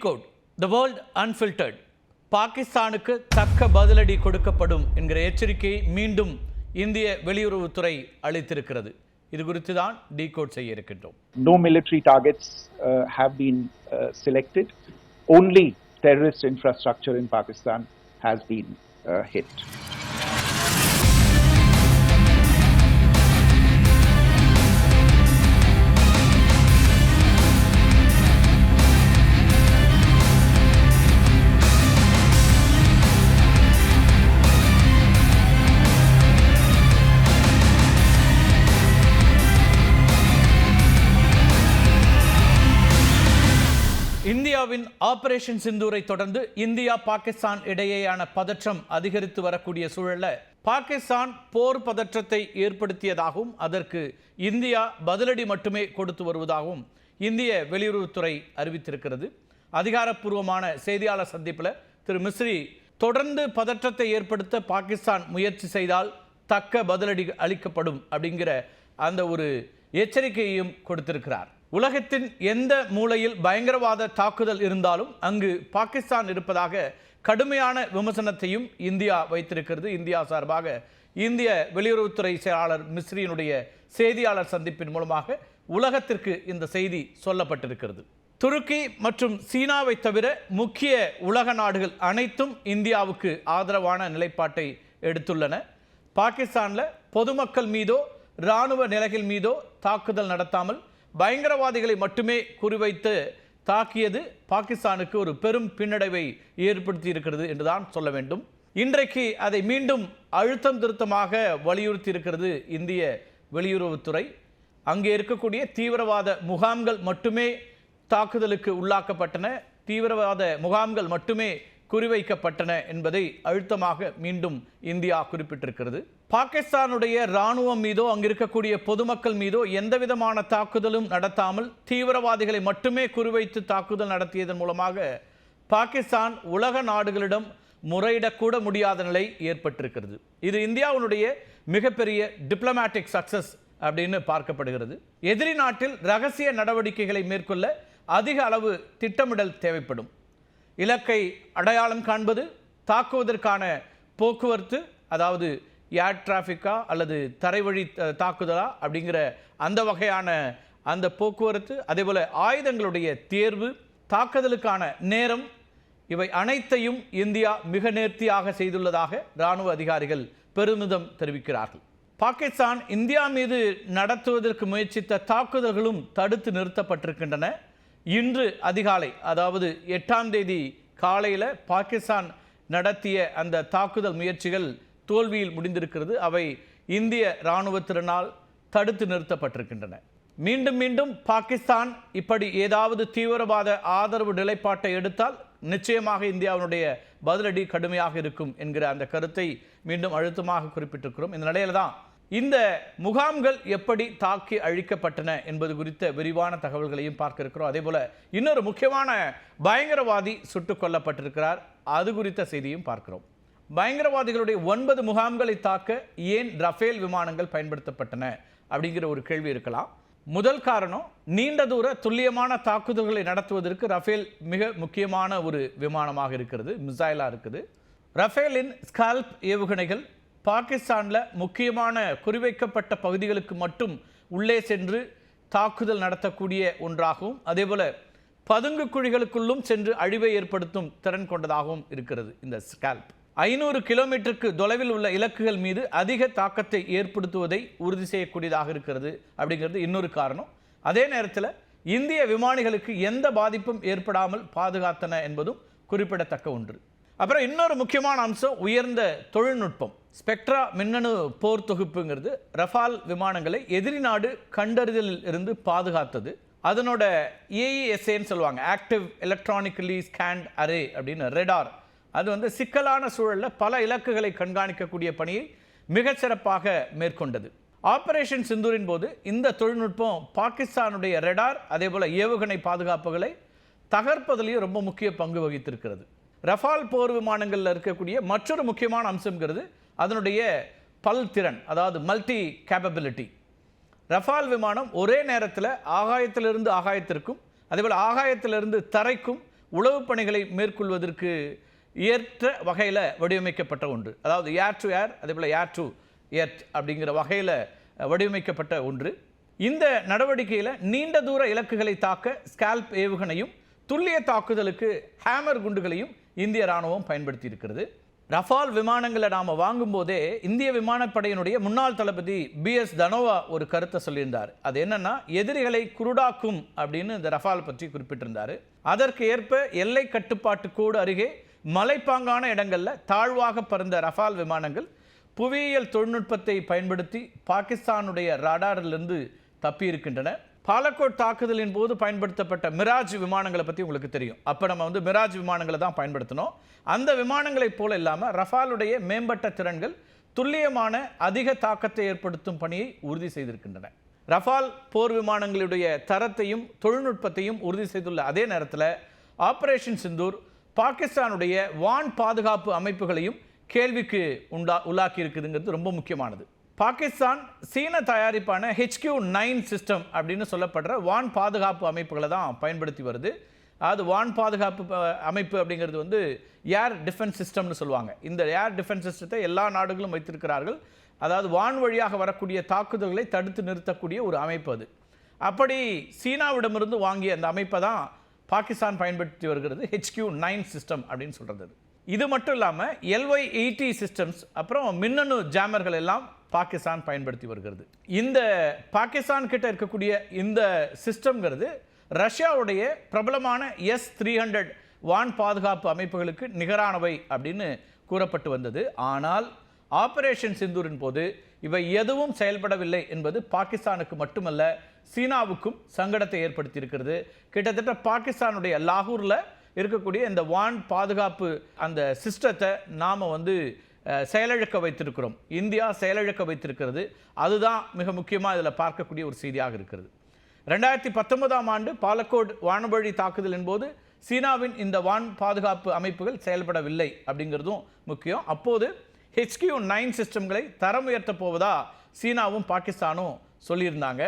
Decode the world unfiltered. பாகிஸ்தானுக்கு தக்க பதிலடி கொடுக்கப்படும் என்கிற எச்சரிக்கையை மீண்டும் இந்திய வெளியுறவுத்துறை அளித்திருக்கிறது. இது குறித்து தான் டிகோட் செய்ய இருக்கின்றோம். No military targets have been selected. Only terrorist infrastructure in Pakistan has been hit. இந்தியாவின் ஆபரேஷன் சிந்தூரை தொடர்ந்து இந்தியா பாகிஸ்தான் இடையேயான பதற்றம் அதிகரித்து வரக்கூடிய சூழல்ல பாகிஸ்தான் போர் பதற்றத்தை ஏற்படுத்தியதாகவும் அதற்கு இந்தியா பதிலடி மட்டுமே கொடுத்து வருவதாகவும் இந்திய வெளியுறவுத்துறை அறிவித்திருக்கிறது. அதிகாரப்பூர்வமான செய்தியாளர் சந்திப்பில் திரு மிஸ்ரி தொடர்ந்து பதற்றத்தை ஏற்படுத்த பாகிஸ்தான் முயற்சி செய்தால் தக்க பதிலடி அளிக்கப்படும் அப்படிங்கிற அந்த ஒரு எச்சரிக்கையையும் கொடுத்திருக்கிறார். உலகத்தின் எந்த மூலையில் பயங்கரவாத தாக்குதல் இருந்தாலும் அங்கு பாகிஸ்தான் இருப்பதாக கடுமையான விமர்சனத்தையும் இந்தியா வைத்திருக்கிறது. இந்தியா சார்பாக இந்திய வெளியுறவுத்துறை செயலாளர் மிஸ்ரியினுடைய செய்தியாளர் சந்திப்பின் மூலமாக உலகத்திற்கு இந்த செய்தி சொல்லப்பட்டிருக்கிறது. துருக்கி மற்றும் சீனாவை தவிர முக்கிய உலக நாடுகள் அனைத்தும் இந்தியாவுக்கு ஆதரவான நிலைப்பாட்டை எடுத்துள்ளன. பாகிஸ்தானில் பொதுமக்கள் மீதோ இராணுவ நிலைகள் மீதோ தாக்குதல் நடத்தாமல் பயங்கரவாதிகளை மட்டுமே குறிவைத்து தாக்கியது பாகிஸ்தானுக்கு ஒரு பெரும் பின்னடைவை ஏற்படுத்தி இருக்கிறது என்றுதான் சொல்ல வேண்டும். இன்றைக்கு அதை மீண்டும் அழுத்தம் திருத்தமாக வலியுறுத்தி இருக்கிறது இந்திய வெளியுறவுத்துறை. அங்கே இருக்கக்கூடிய தீவிரவாத முகாம்கள் மட்டுமே தாக்குதலுக்கு உள்ளாக்கப்பட்டன, தீவிரவாத முகாம்கள் மட்டுமே குறிவைக்கப்பட்டன என்பதை அழுத்தமாக மீண்டும் இந்தியா குறிப்பிட்டிருக்கிறது. பாகிஸ்தானுடைய இராணுவம் மீதோ அங்கிருக்கக்கூடிய பொதுமக்கள் மீதோ எந்தவிதமான தாக்குதலும் நடத்தாமல் தீவிரவாதிகளை மட்டுமே குறிவைத்து தாக்குதல் நடத்தியதன் மூலமாக பாகிஸ்தான் உலக நாடுகளிடம் முறையிடக்கூட முடியாத நிலை ஏற்பட்டிருக்கிறது. இது இந்தியாவுடைய மிகப்பெரிய டிப்ளமேட்டிக் சக்சஸ் அப்படின்னு பார்க்கப்படுகிறது. எதிரி நாட்டில் ரகசிய நடவடிக்கைகளை மேற்கொள்ள அதிக அளவு திட்டமிடல் தேவைப்படும். இலக்கை அடையாளம் காண்பது, தாக்குவதற்கான போக்குவரத்து, அதாவது ஏர் டிராஃபிக்கா அல்லது தரைவழி தாக்குதலா அப்படிங்கிற அந்த வகையான அந்த போக்குவரத்து, அதேபோல் ஆயுதங்களுடைய தேர்வு, தாக்குதலுக்கான நேரம், இவை அனைத்தையும் இந்தியா மிக நேர்த்தியாக செய்துள்ளதாக இராணுவ அதிகாரிகள் பெருமிதம் தெரிவிக்கிறார்கள். பாகிஸ்தான் இந்தியா மீது நடத்துவதற்கு முயற்சித்த தாக்குதல்களும் தடுத்து நிறுத்தப்பட்டிருக்கின்றன. இன்று அதிகாலை, அதாவது 8ஆம் தேதி காலையில் பாகிஸ்தான் நடத்திய அந்த தாக்குதல் முயற்சிகள் தோல்வியில் முடிந்திருக்கிறது. அவை இந்திய இராணுவத்தினால் தடுத்து நிறுத்தப்பட்டிருக்கின்றன. மீண்டும் மீண்டும் பாகிஸ்தான் இப்படி ஏதாவது தீவிரவாத ஆதரவு நிலைப்பாட்டை எடுத்தால் நிச்சயமாக இந்தியாவுடைய பதிலடி கடுமையாக இருக்கும் என்கிற அந்த கருத்தை மீண்டும் அழுத்தமாக குறிப்பிட்டிருக்கிறோம். இந்த நிலையில தான் இந்த முகாம்கள் எப்படி தாக்கி அழிக்கப்பட்டன என்பது குறித்த விரிவான தகவல்களையும் பார்க்க இருக்கிறோம். அதே போல இன்னொரு முக்கியமான பயங்கரவாதி சுட்டுக் கொல்லப்பட்டிருக்கிறார், அது குறித்த செய்தியும் பார்க்கிறோம். பயங்கரவாதிகளுடைய 9 முகாம்களை தாக்க ஏன் ரஃபேல் விமானங்கள் பயன்படுத்தப்பட்டன அப்படிங்கிற ஒரு கேள்வி இருக்கலாம். முதல் காரணம், நீண்ட தூர துல்லியமான தாக்குதல்களை நடத்துவதற்கு ரஃபேல் மிக முக்கியமான ஒரு விமானமாக இருக்கிறது, மிசைலா இருக்குது. ரஃபேலின் ஸ்கால்ப் ஏவுகணைகள் பாகிஸ்தானில் முக்கியமான குறிவைக்கப்பட்ட பகுதிகளுக்கு மட்டும் உள்ளே சென்று தாக்குதல் நடத்தக்கூடிய ஒன்றாகவும் அதேபோல பதுங்கு குழிகளுக்குள்ளும் சென்று அழிவை ஏற்படுத்தும் திறன் கொண்டதாகவும் இருக்கிறது. இந்த ஸ்கால்ப் 500 கிலோமீட்டருக்கு தொலைவில் உள்ள இலக்குகள் மீது அதிக தாக்கத்தை ஏற்படுத்துவதை உறுதி செய்யக்கூடியதாக இருக்கிறது அப்படிங்கிறது இன்னொரு காரணம். அதே நேரத்தில் இந்திய விமானிகளுக்கு எந்த பாதிப்பும் ஏற்படாமல் பாதுகாத்தன என்பதும் குறிப்பிடத்தக்க ஒன்று. அப்புறம் இன்னொரு முக்கியமான அம்சம் உயர்ந்த தொழில்நுட்பம். ஸ்பெக்ட்ரா மின்னணு போர் தொகுப்புங்கிறது ரஃபால் விமானங்களை எதிரி நாடு கண்டறிதலில் இருந்து பாதுகாத்தது. அதனோட ஏஇஎஸ்ஏன்னு சொல்லுவாங்க, ஆக்டிவ் எலக்ட்ரானிக்கலி ஸ்கேண்ட் அரே அப்படின்னு, ரெடார். அது சிக்கலான சூழலில் பல இலக்குகளை கண்காணிக்கக்கூடிய பணியை மிகச்சிறப்பாக மேற்கொண்டது. ஆபரேஷன் சிந்தூரின் போது இந்த தொழில்நுட்பம் பாகிஸ்தானுடைய ரெடார் அதே போல் ஏவுகணை பாதுகாப்புகளை தகர்ப்பதிலேயும் ரொம்ப முக்கிய பங்கு வகித்திருக்கிறது. ரஃபால் போர் விமானங்களில் இருக்கக்கூடிய மற்றொரு முக்கியமான அம்சம்ங்கிறது அதனுடைய பல்திறன், அதாவது மல்டி கேப்பபிலிட்டி. ரஃபால் விமானம் ஒரே நேரத்தில் ஆகாயத்திலிருந்து ஆகாயத்திற்கும் அதேபோல் ஆகாயத்திலிருந்து தரைக்கும் உளவு பணிகளை மேற்கொள்வதற்கு ஏற்ற வகையில் வடிவமைக்கப்பட்ட ஒன்று. அதாவது ஏர் டு ஏர், அதே போல் ஏர் டு எர்த் அப்படிங்கிற வகையில் வடிவமைக்கப்பட்ட ஒன்று. இந்த நடவடிக்கையில் நீண்ட தூர இலக்குகளை தாக்க ஸ்கால்ப் ஏவுகணையும் துல்லிய தாக்குதலுக்கு ஹேமர் குண்டுகளையும் இந்திய ராணுவம் பயன்படுத்தி இருக்கிறது. ரஃபால் விமானங்களை நாம் வாங்கும்போதே இந்திய விமானப்படையினுடைய முன்னாள் தளபதி BS தனோவா ஒரு கருத்தை சொல்லியிருந்தார். அது என்னன்னா, எதிரிகளை குருடாக்கும் அப்படின்னு இந்த ரஃபால் பற்றி குறிப்பிட்டிருந்தார். அதற்கு ஏற்ப எல்லை கட்டுப்பாட்டு கோடு அருகே மலைப்பாங்கான இடங்களில் தாழ்வாக பறந்த ரஃபால் விமானங்கள் புவியியல் தொழில்நுட்பத்தை பயன்படுத்தி பாகிஸ்தானுடைய ராடாரிலிருந்து தப்பி இருக்கின்றன. பாலக்கோட் தாக்குதலின் போது பயன்படுத்தப்பட்ட மிராஜ் விமானங்களை பற்றி உங்களுக்கு தெரியும். அப்போ நம்ம மிராஜ் விமானங்களை தான் பயன்படுத்தினோம். அந்த விமானங்களைப் போல இல்லாமல் ரஃபாலுடைய மேம்பட்ட திறன்கள் துல்லியமான அதிக தாக்கத்தை ஏற்படுத்தும் பணியை உறுதி செய்திருக்கின்றன. ரஃபால் போர் விமானங்களுடைய தரத்தையும் தொழில்நுட்பத்தையும் உறுதி செய்துள்ள அதே நேரத்தில் ஆபரேஷன் சிந்தூர் பாகிஸ்தானுடைய வான் பாதுகாப்பு அமைப்புகளையும் கேள்விக்கு உள்ளாக்கி இருக்குதுங்கிறது ரொம்ப முக்கியமானது. பாகிஸ்தான் சீன தயாரிப்பான HQ-9 சிஸ்டம் அப்படின்னு சொல்லப்படுற வான் பாதுகாப்பு அமைப்புகளை தான் பயன்படுத்தி வருது. அது வான் பாதுகாப்பு அமைப்பு அப்படிங்கிறது ஏர் டிஃபென்ஸ் சிஸ்டம்னு சொல்லுவாங்க. இந்த ஏர் டிஃபென்ஸ் சிஸ்டத்தை எல்லா நாடுகளும் வைத்திருக்கிறார்கள். அதாவது வான் வழியாக வரக்கூடிய தாக்குதல்களை தடுத்து நிறுத்தக்கூடிய ஒரு அமைப்பு அது. அப்படி சீனாவிடமிருந்து வாங்கிய அந்த அமைப்பை தான் பாகிஸ்தான் பயன்படுத்தி வருகிறது. HQ-9 சிஸ்டம் அப்படின்னு சொல்கிறது. இது மட்டும் இல்லாமல் LY-80 சிஸ்டம்ஸ், அப்புறம் மின்னணு ஜாமர்கள் எல்லாம் பாகிஸ்தான் பயன்படுத்தி வருகிறது. இந்த பாகிஸ்தான் கிட்ட இருக்கக்கூடிய இந்த சிஸ்டம்ங்கிறது ரஷ்யாவுடைய பிரபலமான S-300 வான் பாதுகாப்பு அமைப்புகளுக்கு நிகரானவை அப்படின்னு கூறப்பட்டு வந்தது. ஆனால் ஆபரேஷன் சிந்தூரின் போது இவை எதுவும் செயல்படவில்லை என்பது பாகிஸ்தானுக்கு மட்டுமல்ல, சீனாவுக்கும் சங்கடத்தை ஏற்படுத்தி இருக்கிறது. கிட்டத்தட்ட பாகிஸ்தானுடைய லாகூரில் இருக்கக்கூடிய இந்த வான் பாதுகாப்பு அந்த சிஸ்டத்தை நாம் செயலிழக்க வைத்திருக்கிறோம். இந்தியா செயலிழக்க வைத்திருக்கிறது. அதுதான் மிக முக்கியமாக இதில் பார்க்கக்கூடிய ஒரு செய்தியாக இருக்கிறது. 2019ஆம் ஆண்டு பாலக்கோட் வான்வழி தாக்குதலின் போது சீனாவின் இந்த வான் பாதுகாப்பு அமைப்புகள் செயல்படவில்லை அப்படிங்கிறதும் முக்கியம். அப்போது HQ-9 சிஸ்டம்களை தரம் உயர்த்தப் போவதா சீனாவும் பாகிஸ்தானும் சொல்லியிருந்தாங்க.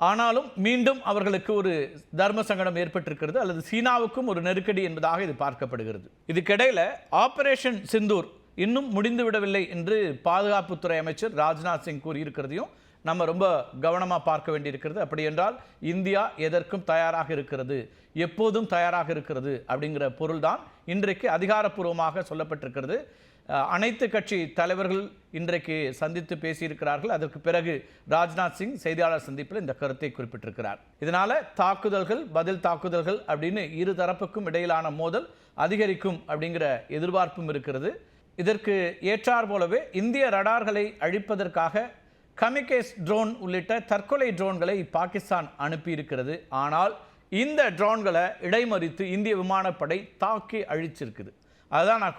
ஆனாலும் மீண்டும் அவர்களுக்கு ஒரு தர்ம சங்கடம் ஏற்பட்டிருக்கிறது, அல்லது சீனாவுக்கும் ஒரு நெருக்கடி என்பதாக இது பார்க்கப்படுகிறது. இதுக்கிடையில் ஆபரேஷன் சிந்தூர் இன்னும் முடிந்து விடவில்லை என்று பாதுகாப்புத்துறை அமைச்சர் ராஜ்நாத் சிங் கூறியிருக்கிறதையும் நம்ம ரொம்ப கவனமாக பார்க்க வேண்டியிருக்கிறது. அப்படி என்றால் இந்தியா எதற்கும் தயாராக இருக்கிறது, எப்போதும் தயாராக இருக்கிறது அப்படிங்கிற பொருள்தான் இன்றைக்கு அதிகாரப்பூர்வமாக சொல்லப்பட்டிருக்கிறது. அனைத்து கட்சி தலைவர்கள் இன்றைக்கு சந்தித்து பேசியிருக்கிறார்கள். அதற்கு பிறகு ராஜ்நாத் சிங் செய்தியாளர் சந்திப்பில் இந்த கருத்தை குறிப்பிட்டிருக்கிறார். இதனால தாக்குதல்கள் பதில் தாக்குதல்கள் அப்படின்னு இரு தரப்புக்கும் இடையிலான மோதல் அதிகரிக்கும் அப்படிங்கிற எதிர்பார்ப்பும் இருக்கிறது. இதற்கு ஏற்றார் போலவே இந்திய ரடார்களை அழிப்பதற்காக கமிகேஸ் ட்ரோன் உள்ளிட்ட தற்கொலை ட்ரோன்களை பாகிஸ்தான் அனுப்பியிருக்கிறது. ஆனால் இந்த ட்ரோன்களை இடைமறித்து இந்திய விமானப்படை தாக்கி அழிச்சிருக்குது. அதுதான் நான்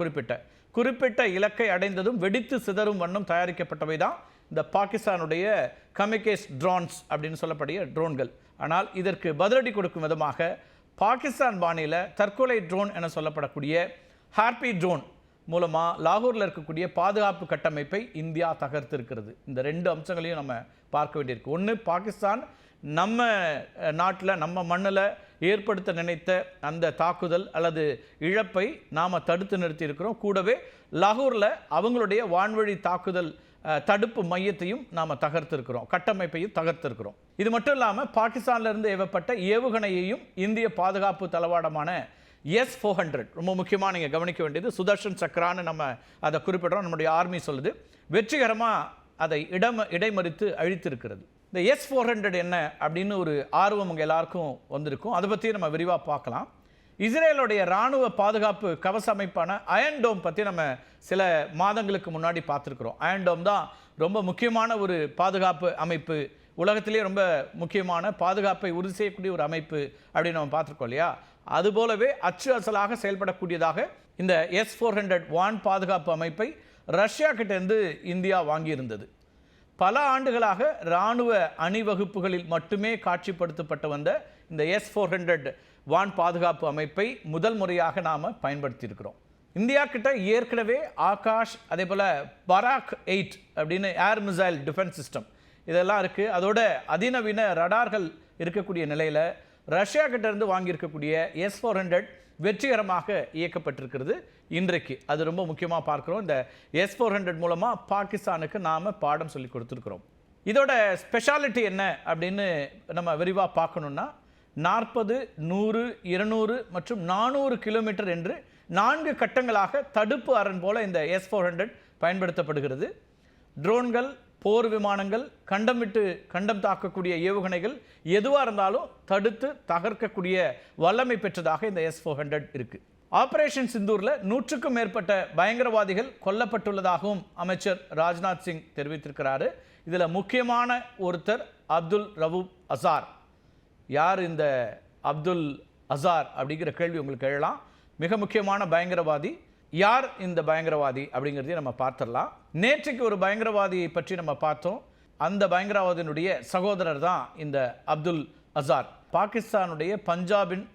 குறிப்பிட்ட இலக்கை அடைந்ததும் வெடித்து சிதறும் வண்ணம் தயாரிக்கப்பட்டவை தான் இந்த பாகிஸ்தானுடைய கமிகேஸ் ட்ரோன்ஸ் அப்படின்னு சொல்லக்கூடிய ட்ரோன்கள். ஆனால் இதற்கு பதிலடி கொடுக்கும் விதமாக பாகிஸ்தான் பாணியில் தற்கொலை ட்ரோன் என சொல்லப்படக்கூடிய ஹார்பி ட்ரோன் மூலமாக லாகூரில் இருக்கக்கூடிய பாதுகாப்பு கட்டமைப்பை இந்தியா தகர்த்திருக்கிறது. இந்த ரெண்டு அம்சங்களையும் நம்ம பார்க்க வேண்டியிருக்கு. ஒன்று, பாகிஸ்தான் நம்ம நாட்டில் நம்ம மண்ணில் ஏற்படுத்த நினைத்த அந்த தாக்குதல் அல்லது இழப்பை நாம் தடுத்து நிறுத்தியிருக்கிறோம். கூடவே லாகூரில் அவங்களுடைய வான்வழி தாக்குதல் தடுப்பு மையத்தையும் நாம் தகர்த்திருக்கிறோம், கட்டமைப்பையும் தகர்த்திருக்கிறோம். இது மட்டும் இல்லாமல் பாகிஸ்தானிலிருந்து ஏவப்பட்ட ஏவுகணையையும் இந்திய பாதுகாப்பு தளவாடமான S-400, ரொம்ப முக்கியமாக நீங்கள் கவனிக்க வேண்டியது, சுதர்ஷன் சக்ரான்னு நம்ம அதை குறிப்பிடுறோம். நம்முடைய ஆர்மி சொல்லுது, வெற்றிகரமாக அதை இடைமறித்து அழித்திருக்கிறது. இந்த S-400 என்ன அப்படின்னு ஒரு ஆர்வம் உங்கள் எல்லாருக்கும் வந்திருக்கும். அதை பற்றி நம்ம விரிவாக பார்க்கலாம். இஸ்ரேலுடைய இராணுவ பாதுகாப்பு கவச அமைப்பான அயன் டோம் பற்றி நம்ம சில மாதங்களுக்கு முன்னாடி பார்த்துருக்குறோம். அயன் டோம் தான் ரொம்ப முக்கியமான ஒரு பாதுகாப்பு அமைப்பு, உலகத்திலே ரொம்ப முக்கியமான பாதுகாப்பை உறுதி செய்யக்கூடிய ஒரு அமைப்பு அப்படின்னு நம்ம பார்த்துருக்கோம் இல்லையா? அதுபோலவே அச்சு அசலாக செயல்படக்கூடியதாக இந்த S-400 வான் பாதுகாப்பு அமைப்பை ரஷ்யா கிட்டேருந்து இந்தியா வாங்கியிருந்தது. பல ஆண்டுகளாக இராணுவ அணிவகுப்புகளில் மட்டுமே காட்சிப்படுத்தப்பட்டு வந்த இந்த S-400 வான் பாதுகாப்பு அமைப்பை முதல் முறையாக நாம் பயன்படுத்தியிருக்கிறோம். இந்தியா கிட்ட ஏற்கனவே ஆகாஷ், அதே போல் பராக் 8 அப்படின்னு ஏர் மிசைல் டிஃபென்ஸ் சிஸ்டம் இதெல்லாம் இருக்குது. அதோட அதிநவீன ரடார்கள் இருக்கக்கூடிய நிலையில் ரஷ்யா கிட்ட இருந்து வாங்கியிருக்கக்கூடிய S-400 வெற்றிகரமாக இயக்கப்பட்டிருக்கிறது இன்றைக்கு. அது ரொம்ப முக்கியமாக பார்க்குறோம். இந்த S-400 மூலமாக பாகிஸ்தானுக்கு நாம் பாடம் சொல்லி கொடுத்துருக்குறோம். இதோட ஸ்பெஷாலிட்டி என்ன அப்படின்னு நம்ம விரிவாக பார்க்கணுன்னா 40, 100, 200 மற்றும் 400 கிலோமீட்டர் என்று 4 கட்டங்களாக தடுப்பு அரண் போல இந்த S-400 பயன்படுத்தப்படுகிறது. ட்ரோன்கள், போர் விமானங்கள், கண்டம் விட்டு கண்டம் தாக்கக்கூடிய ஏவுகணைகள் எதுவாக இருந்தாலும் தடுத்து தகர்க்கக்கூடிய வல்லமை பெற்றதாக இந்த S-400 இருக்குது. ஆபரேஷன் சிந்தூரில் 100க்கும் மேற்பட்ட பயங்கரவாதிகள் கொல்லப்பட்டுள்ளதாகவும் அமைச்சர் ராஜ்நாத் சிங் தெரிவித்திருக்கிறாரு. இதில் முக்கியமான ஒருத்தர் அப்துல் ரவூப் அசார். யார் இந்த அப்துல் அசார் அப்படிங்கிற கேள்வி உங்களுக்கு எழலாம். மிக முக்கியமான பயங்கரவாதி. யார் இந்த பயங்கரவாதி அப்படிங்கிறதையும் நம்ம பார்த்துடலாம். நேற்றைக்கு ஒரு பயங்கரவாதியை பற்றி நம்ம பார்த்தோம். அந்த பயங்கரவாதியினுடைய சகோதரர் தான் இந்த அப்துல் அசார். பாகிஸ்தானுடைய பஞ்சாபின்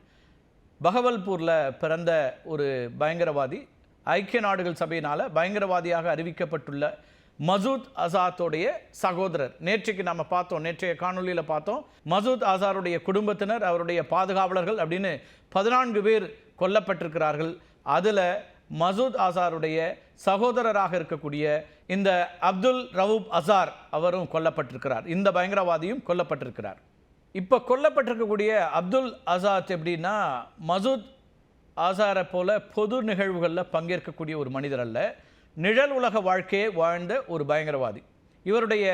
பகவல்பூரில் பிறந்த ஒரு பயங்கரவாதி. ஐக்கிய நாடுகள் சபையினால் பயங்கரவாதியாக அறிவிக்கப்பட்டுள்ள மசூத் அசாத்தோடைய சகோதரர். நேற்றைக்கு நம்ம பார்த்தோம், நேற்றைய காணொலியில் பார்த்தோம். மசூத் அசாருடைய குடும்பத்தினர், அவருடைய பாதுகாவலர்கள் அப்படின்னு 14 பேர் கொல்லப்பட்டிருக்கிறார்கள். அதில் மசூத் அசாருடைய சகோதரராக இருக்கக்கூடிய இந்த அப்துல் ரவூப் அசார் அவரும் கொல்லப்பட்டிருக்கிறார். இந்த பயங்கரவாதியும் கொல்லப்பட்டிருக்கிறார். இப்போ கொல்லப்பட்டிருக்கக்கூடிய அப்துல் அசாத் எப்படின்னா, மசூத் அசாரை போல பொது நிகழ்வுகளில் பங்கேற்கக்கூடிய ஒரு மனிதர் அல்ல. நிழல் உலக வாழ்க்கையை வாழ்ந்த ஒரு பயங்கரவாதி. இவருடைய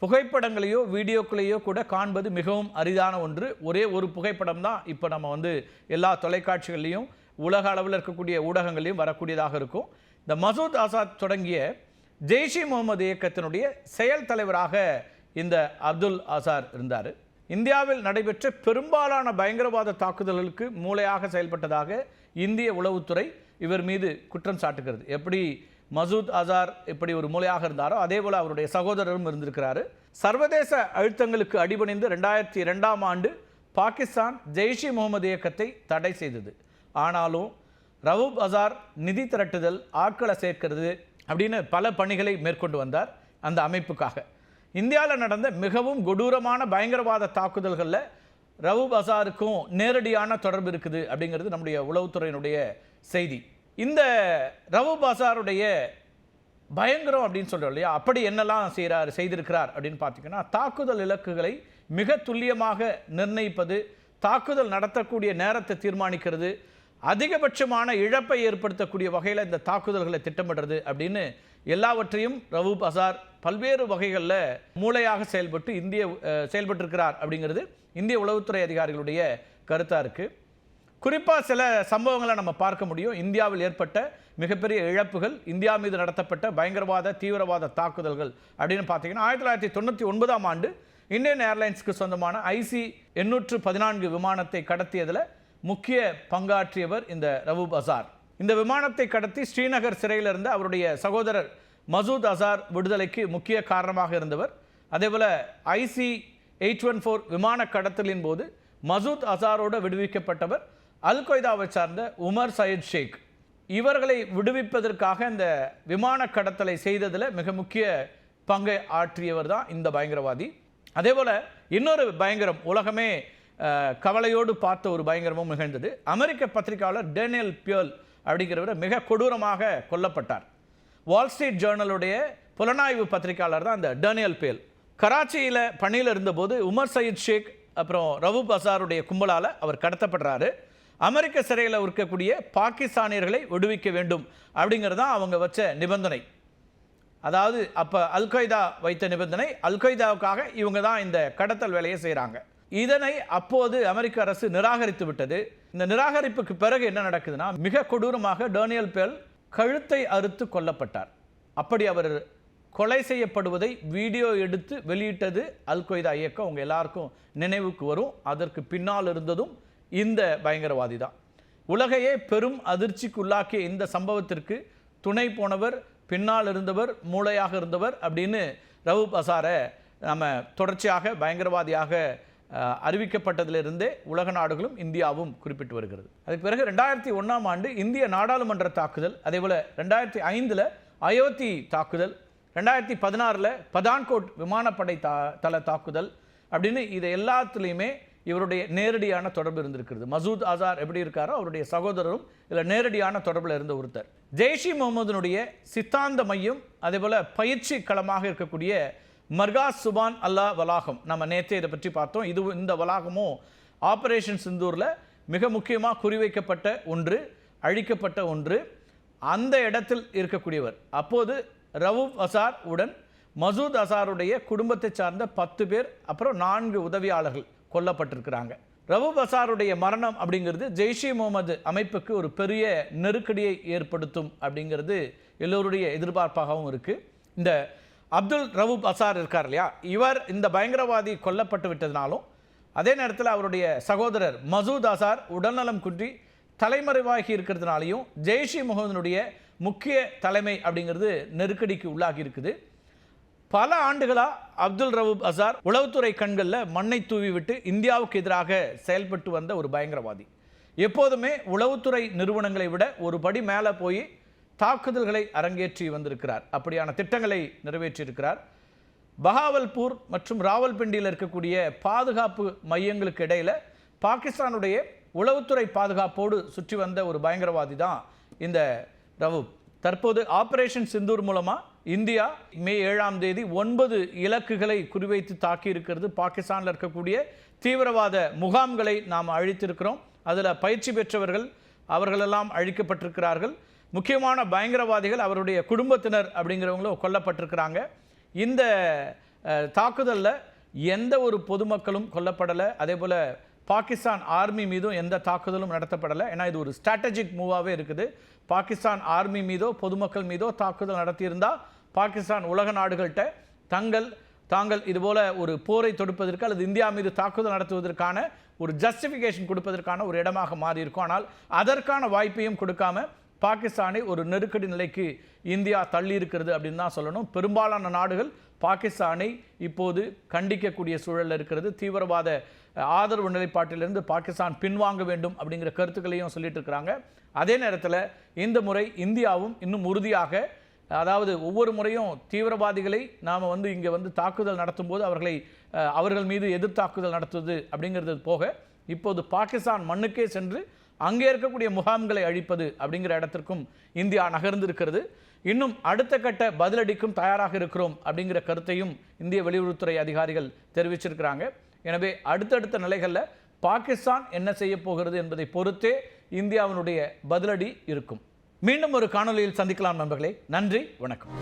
புகைப்படங்களையோ வீடியோக்களையோ கூட காண்பது மிகவும் அரிதான ஒன்று. ஒரே ஒரு புகைப்படம் தான் இப்போ நம்ம எல்லா தொலைக்காட்சிகள்லையும் உலக அளவில் இருக்கக்கூடிய ஊடகங்களையும் வரக்கூடியதாக இருக்கும். இந்த மசூத் அசாத் தொடங்கிய ஜெய்ஷ் இ முகமது இயக்கத்தினுடைய செயல் தலைவராக இந்த அப்துல் அசார் இருந்தார். இந்தியாவில் நடைபெற்ற பெரும்பாலான பயங்கரவாத தாக்குதல்களுக்கு மூளையாக செயல்பட்டதாக இந்திய உளவுத்துறை இவர் மீது குற்றம் சாட்டுகிறது. எப்படி மசூத் அசார் எப்படி ஒரு மூளையாக இருந்தாரோ அதே போல் அவருடைய சகோதரரும் இருந்திருக்கிறாரு. சர்வதேச அழுத்தங்களுக்கு அடிபணிந்து 2002ஆம் ஆண்டு பாகிஸ்தான் ஜெய்ஷ் இ முகமது இயக்கத்தை தடை செய்தது. ஆனாலும் ரவூப் அசார் நிதி திரட்டுதல், ஆட்களை சேர்க்கிறது அப்படின்னு பல பணிகளை மேற்கொண்டு வந்தார் அந்த அமைப்புக்காக. இந்தியாவில் நடந்த மிகவும் கொடூரமான பயங்கரவாத தாக்குதல்களில் ரவூப் அசாருக்கும் நேரடியான தொடர்பு இருக்குது அப்படிங்கிறது நம்முடைய உளவுத்துறையினுடைய செய்தி. இந்த ரவூப் அசாருடைய பயங்கரம் அப்படின்னு சொல்கிறோம் இல்லையா, அப்படி என்னெல்லாம் செய்திருக்கிறார் அப்படின்னு பார்த்தீங்கன்னா, தாக்குதல் இலக்குகளை மிக துல்லியமாக நிர்ணயிப்பது, தாக்குதல் நடத்தக்கூடிய நேரத்தை தீர்மானிக்கிறது, அதிகபட்சமான இழப்பை ஏற்படுத்தக்கூடிய வகையில் இந்த தாக்குதல்களை திட்டமிடுறது அப்படின்னு எல்லாவற்றையும் ரவூப் அசார் பல்வேறு வகைகளில் மூளையாக செயல்பட்டிருக்கிறார் அப்படிங்கிறது இந்திய உளவுத்துறை அதிகாரிகளுடைய கருத்தாக இருக்குது. குறிப்பாக சில சம்பவங்களை நம்ம பார்க்க முடியும். இந்தியாவில் ஏற்பட்ட மிகப்பெரிய இழப்புகள், இந்தியா மீது நடத்தப்பட்ட பயங்கரவாத தீவிரவாத தாக்குதல்கள் அப்படின்னு பார்த்தீங்கன்னா, 1999ஆம் ஆண்டு இந்தியன் ஏர்லைன்ஸ்க்கு சொந்தமான IC-814 விமானத்தை கடத்தியதில் முக்கிய பங்காற்றியவர் இந்த ரவூப் அசார். இந்த விமானத்தை கடத்தி ஸ்ரீநகர் சிறையில் இருந்த அவருடைய சகோதரர் மசூத் அசார் விடுதலைக்கு முக்கிய காரணமாக இருந்தவர். அதேபோல் IC-814 விமான கடத்தலின் போது மசூத் அசாரோடு விடுவிக்கப்பட்டவர் அல்-கொய்தாவை சார்ந்த உமர் சயீத் ஷேக். இவர்களை விடுவிப்பதற்காக இந்த விமான கடத்தலை செய்ததில் மிக முக்கிய பங்கை ஆற்றியவர் தான் இந்த பயங்கரவாதி. அதேபோல் இன்னொரு பயங்கரம், உலகமே கவலையோடு பார்த்த ஒரு பயங்கரமும் நிகழ்ந்தது. அமெரிக்க பத்திரிகையாளர் டேனியல் பியர்ல் அப்படிங்கிறவர் மிக கொடூரமாக கொல்லப்பட்டார். வால் ஸ்ட்ரீட் ஜேர்னலுடைய புலனாய்வு பத்திரிகையாளர் தான் இந்த டேனியல் பியர்ல். கராச்சியில் பணியில் இருந்தபோது உமர் சயீத் ஷேக் அப்புறம் ரவூப் அசாருடைய கும்பலால் அவர் கடத்தப்படுறாரு. அமெரிக்க சிறையில் இருக்கக்கூடிய பாகிஸ்தானியர்களை விடுவிக்க வேண்டும் அப்படிங்கிறது தான் அவங்க வச்ச நிபந்தனை. அதாவது அப்போ அல்-கொய்தா வைத்த நிபந்தனை, அல்-கொய்தாவுக்காக இவங்க தான் இந்த கடத்தல் வேலையை செய்கிறாங்க. இதனை அப்போது அமெரிக்க அரசு நிராகரித்து விட்டது. இந்த நிராகரிப்புக்கு பிறகு என்ன நடக்குதுன்னா, மிக கொடூரமாக டேனியல் பியர்ல் கழுத்தை அறுத்து கொல்லப்பட்டார். அப்படி அவர் கொலை செய்யப்படுவதை வீடியோ எடுத்து வெளியிட்டது அல்-கொய்தா இயக்கம். அவங்க எல்லாருக்கும் நினைவுக்கு வரும். அதற்கு பின்னால் இருந்ததும் இந்த பயங்கரவாதி தான். உலகையே பெரும் அதிர்ச்சிக்கு உள்ளாக்கிய இந்த சம்பவத்திற்கு துணை போனவர், பின்னால் இருந்தவர், மூளையாக இருந்தவர் அப்படின்னு ரவூப் அசாரை நம்ம தொடர்ச்சியாக பயங்கரவாதியாக அறிவிக்கப்பட்டதிலிருந்தே உலக நாடுகளும் இந்தியாவும் குறிப்பிட்டு வருகிறது. அதுக்கு பிறகு 2001ஆம் ஆண்டு இந்திய நாடாளுமன்ற தாக்குதல், அதேபோல் 2005 அயோத்தி தாக்குதல், 2016 பதான்கோட் விமானப்படை தள தாக்குதல் அப்படின்னு இது எல்லாத்துலேயுமே இவருடைய நேரடியான தொடர்பு இருந்திருக்கிறது. மசூத் அசார் எப்படி இருக்காரோ அவருடைய சகோதரரும் இதில் நேரடியான தொடர்பில் இருந்த ஒருத்தர். ஜெய்ஷ் இ முகமதுனுடைய சித்தாந்த மையம் அதே போல பயிற்சி களமாக இருக்கக்கூடிய மர்காஸ் சுபான் அல்லாஹ் வளாகம், நம்ம நேற்றே இதை பற்றி பார்த்தோம். இந்த வளாகமும் ஆபரேஷன் சிந்தூரில் மிக முக்கியமாக குறிவைக்கப்பட்ட ஒன்று, அழிக்கப்பட்ட ஒன்று. அந்த இடத்தில் இருக்கக்கூடியவர் அப்போது ரவூப் அசார் உடன் மசூத் அசாருடைய குடும்பத்தை சார்ந்த 10 பேர், அப்புறம் 4 உதவியாளர்கள் கொல்லப்பட்டிருக்கிறாங்க. ரவூப் அசாருடைய மரணம் அப்படிங்கிறது ஜெய்ஷ் இ முகமது அமைப்புக்கு ஒரு பெரிய நெருக்கடியை ஏற்படுத்தும் அப்படிங்கிறது எல்லோருடைய எதிர்பார்ப்பாகவும் இருக்கு. இந்த அப்துல் ரவூப் அசார் இருக்கார் இல்லையா, இவர் இந்த பயங்கரவாதி கொல்லப்பட்டு விட்டதுனாலும் அதே நேரத்தில் அவருடைய சகோதரர் மசூத் அசார் உடல்நலம் குன்றி தலைமறைவாகி இருக்கிறதுனாலையும் ஜெய்ஷ் இ முகமதுனுடைய முக்கிய தலைமை அப்படிங்கிறது நெருக்கடிக்கு உள்ளாகி இருக்குது. பல ஆண்டுகளாக அப்துல் ரவூப் அசார் உளவுத்துறை கண்களில் மண்ணை தூவி விட்டு இந்தியாவுக்கு எதிராக செயல்பட்டு வந்த ஒரு பயங்கரவாதி. எப்போதுமே உளவுத்துறை நிறுவனங்களை விட ஒரு படி மேலே போய் தாக்குதல்களை அரங்கேற்றி வந்திருக்கிறார். அப்படியான திட்டங்களை நிறைவேற்றியிருக்கிறார். பஹாவல்பூர் மற்றும் ராவல்பிண்டியில் இருக்கக்கூடிய பாதுகாப்பு மையங்களுக்கு இடையில் பாகிஸ்தானுடைய உளவுத்துறை பாதுகாப்போடு சுற்றி வந்த ஒரு பயங்கரவாதி தான் இந்த ரவூப். தற்போது ஆபரேஷன் சிந்தூர் மூலமாக இந்தியா மே 7ஆம் தேதி 9 இலக்குகளை குறிவைத்து தாக்கி இருக்கிறது. பாகிஸ்தானில் இருக்கக்கூடிய தீவிரவாத முகாம்களை நாம் அழித்திருக்கிறோம். அதில் பயிற்சி பெற்றவர்கள் அவர்களெல்லாம் அழிக்கப்பட்டிருக்கிறார்கள். முக்கியமான பயங்கரவாதிகள் அவருடைய குடும்பத்தினர் அப்படிங்கிறவங்களும் கொல்லப்பட்டிருக்கிறாங்க. இந்த தாக்குதலில் எந்த ஒரு பொதுமக்களும் கொல்லப்படலை. அதே போல் பாகிஸ்தான் ஆர்மி மீதும் எந்த தாக்குதலும் நடத்தப்படலை. ஏன்னா இது ஒரு ஸ்ட்ராட்டஜிக் மூவாகவே இருக்குது. பாகிஸ்தான் ஆர்மி மீதோ பொதுமக்கள் மீதோ தாக்குதல் நடத்தியிருந்தால் பாகிஸ்தான் உலக நாடுகள்கிட்ட தாங்கள் இதுபோல் ஒரு போரை தொடுப்பதற்கு அல்லது இந்தியா மீது தாக்குதல் நடத்துவதற்கான ஒரு ஜஸ்டிஃபிகேஷன் கொடுப்பதற்கான ஒரு இடமாக மாறி இருக்கும். ஆனால் அதற்கான வாய்ப்பையும் கொடுக்காம பாகிஸ்தானை ஒரு நெருக்கடி நிலைக்கு இந்தியா தள்ளி இருக்கிறது அப்படின்னு தான் சொல்லணும். பெரும்பாலான நாடுகள் பாகிஸ்தானை இப்போது கண்டிக்கக்கூடிய சூழலில் இருக்கிறது. தீவிரவாத ஆதரவு நிலைப்பாட்டிலிருந்து பாகிஸ்தான் பின்வாங்க வேண்டும் அப்படிங்கிற கருத்துக்களையும் சொல்லிட்டு இருக்கிறாங்க. அதே நேரத்தில் இந்த முறை இந்தியாவும் இன்னும் உறுதியாக, அதாவது ஒவ்வொரு முறையும் தீவிரவாதிகளை நாம் இங்கே தாக்குதல் நடத்தும் போது அவர்கள் மீது எதிர்த்தாக்குதல் நடத்துவது அப்படிங்கிறது போக இப்போது பாகிஸ்தான் மண்ணுக்கே சென்று அங்கே இருக்கக்கூடிய முகாம்களை அழிப்பது அப்படிங்கிற இடத்திற்கும் இந்தியா நகர்ந்திருக்கிறது. இன்னும் அடுத்த கட்ட பதிலடிக்கும் தயாராக இருக்கிறோம் அப்படிங்கிற கருத்தையும் இந்திய வெளியுறவுத்துறை அதிகாரிகள் தெரிவிச்சிருக்கிறாங்க. எனவே அடுத்தடுத்த நிலைகளில் பாகிஸ்தான் என்ன செய்ய போகிறது என்பதை பொறுத்தே இந்தியாவினுடைய பதிலடி இருக்கும். மீண்டும் ஒரு காணொலியில் சந்திக்கலாம் நண்பர்களே. நன்றி, வணக்கம்.